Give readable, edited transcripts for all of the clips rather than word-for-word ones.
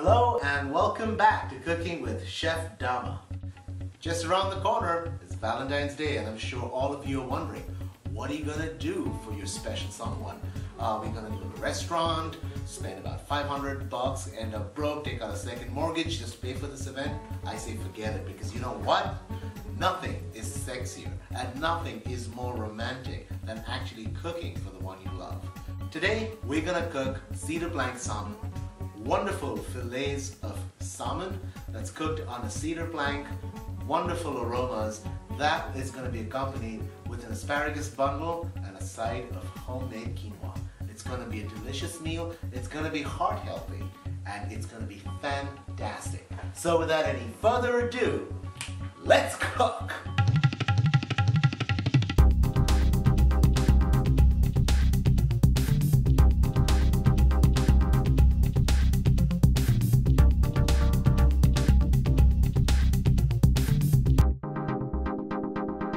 Hello and welcome back to Cooking with Chef Dama. Just around the corner is Valentine's Day, and I'm sure all of you are wondering, what are you gonna do for your special someone? Are we gonna go to a restaurant, spend about $500, end up broke, take out a second mortgage just to pay for this event? I say forget it, because you know what? Nothing is sexier and nothing is more romantic than actually cooking for the one you love. Today we're gonna cook cedar plank salmon. Wonderful fillets of salmon that's cooked on a cedar plank, wonderful aromas that is going to be accompanied with an asparagus bundle and a side of homemade quinoa. It's going to be a delicious meal, it's going to be heart healthy, and it's going to be fantastic. So without any further ado, let's cook!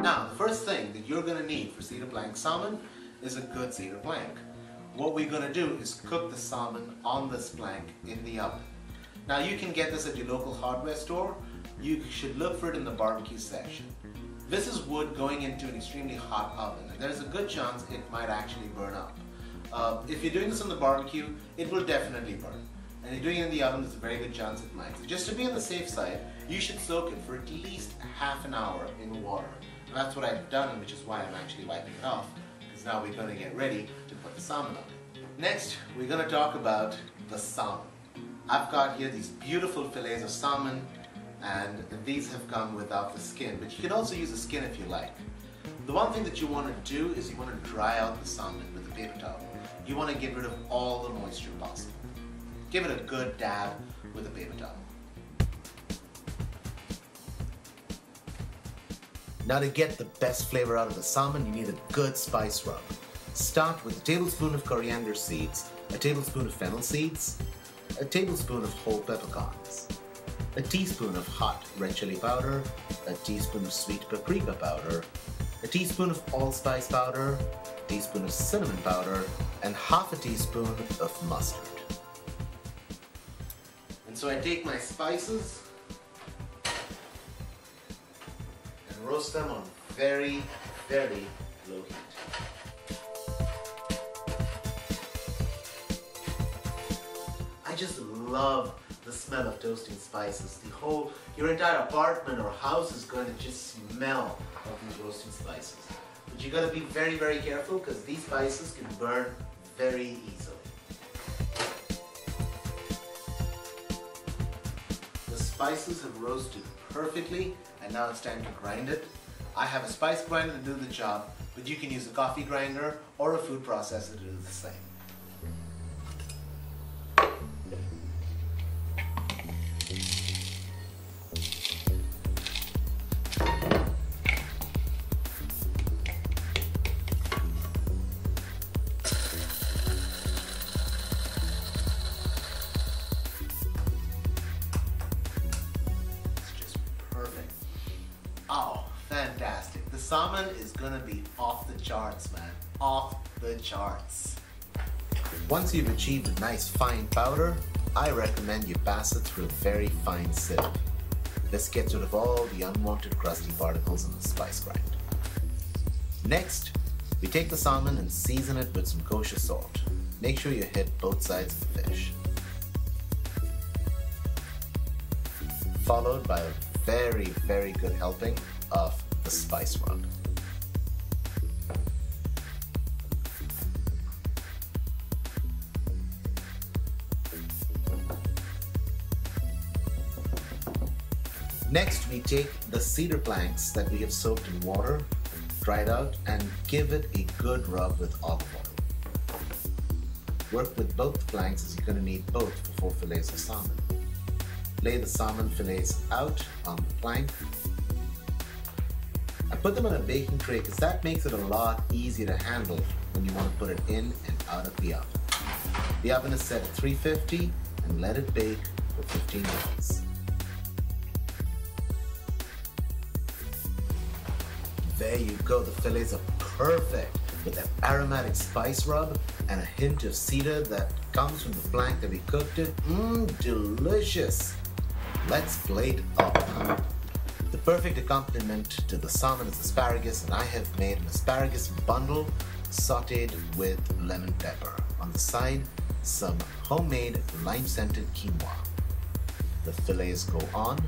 Now, the first thing that you're going to need for cedar plank salmon is a good cedar plank. What we're going to do is cook the salmon on this plank in the oven. Now, you can get this at your local hardware store. You should look for it in the barbecue section. This is wood going into an extremely hot oven, and there's a good chance it might actually burn up. If you're doing this on the barbecue, it will definitely burn. And if you're doing it in the oven, there's a very good chance it might. So just to be on the safe side, you should soak it for at least half an hour in water. And that's what I've done, which is why I'm actually wiping it off, because now we're going to get ready to put the salmon on it. Next, we're going to talk about the salmon. I've got here these beautiful fillets of salmon, and these have come without the skin, but you can also use the skin if you like. The one thing that you want to do is you want to dry out the salmon with a paper towel. You want to get rid of all the moisture possible. Give it a good dab with a paper towel. Now, to get the best flavor out of the salmon, you need a good spice rub. Start with a tablespoon of coriander seeds, a tablespoon of fennel seeds, a tablespoon of whole peppercorns, a teaspoon of hot red chili powder, a teaspoon of sweet paprika powder, a teaspoon of allspice powder, a teaspoon of cinnamon powder, and half a teaspoon of mustard. And so I take my spices and roast them on very, very low heat. I just love the smell of toasting spices. Your entire apartment or house is going to just smell of these roasting spices. But you got to be very, very careful, because these spices can burn very easily. The spices have roasted perfectly, and now it's time to grind it. I have a spice grinder to do the job, but you can use a coffee grinder or a food processor to do the same. Oh, fantastic. The salmon is gonna be off the charts, man. Off the charts. Once you've achieved a nice fine powder, I recommend you pass it through a very fine sieve. This gets rid of all the unwanted crusty particles in the spice grind. Next, we take the salmon and season it with some kosher salt. Make sure you hit both sides of the fish. Followed by a very, very good helping of the spice rub. Next, we take the cedar planks that we have soaked in water, dried out, and give it a good rub with olive oil. Work with both planks, as you're going to need both for 4 fillets of salmon. Lay the salmon fillets out on the plank. I put them on a baking tray because that makes it a lot easier to handle when you want to put it in and out of the oven. The oven is set at 350 and let it bake for 15 minutes. There you go, the fillets are perfect. with an aromatic spice rub and a hint of cedar that comes from the flank that we cooked it. Delicious! Let's plate up. The perfect accompaniment to the salmon is asparagus, and I have made an asparagus bundle sauteed with lemon pepper. On the side, some homemade lime-scented quinoa. The fillets go on.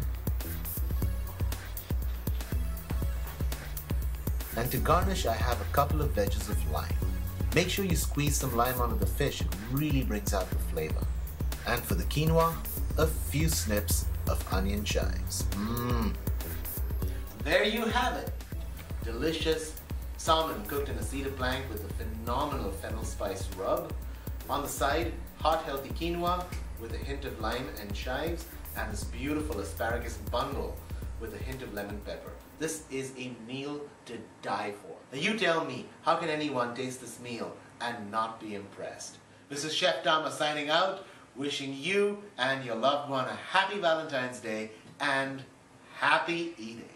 And to garnish, I have a couple of wedges of lime. Make sure you squeeze some lime onto the fish, it really brings out the flavor. And for the quinoa, a few snips of onion chives. There you have it. Delicious salmon cooked in a cedar plank with a phenomenal fennel spice rub. On the side, hot healthy quinoa with a hint of lime and chives, and this beautiful asparagus bundle with a hint of lemon pepper. This is a meal to die for. Now you tell me, how can anyone taste this meal and not be impressed? This is Chef Dama signing out, wishing you and your loved one a happy Valentine's Day and happy eating.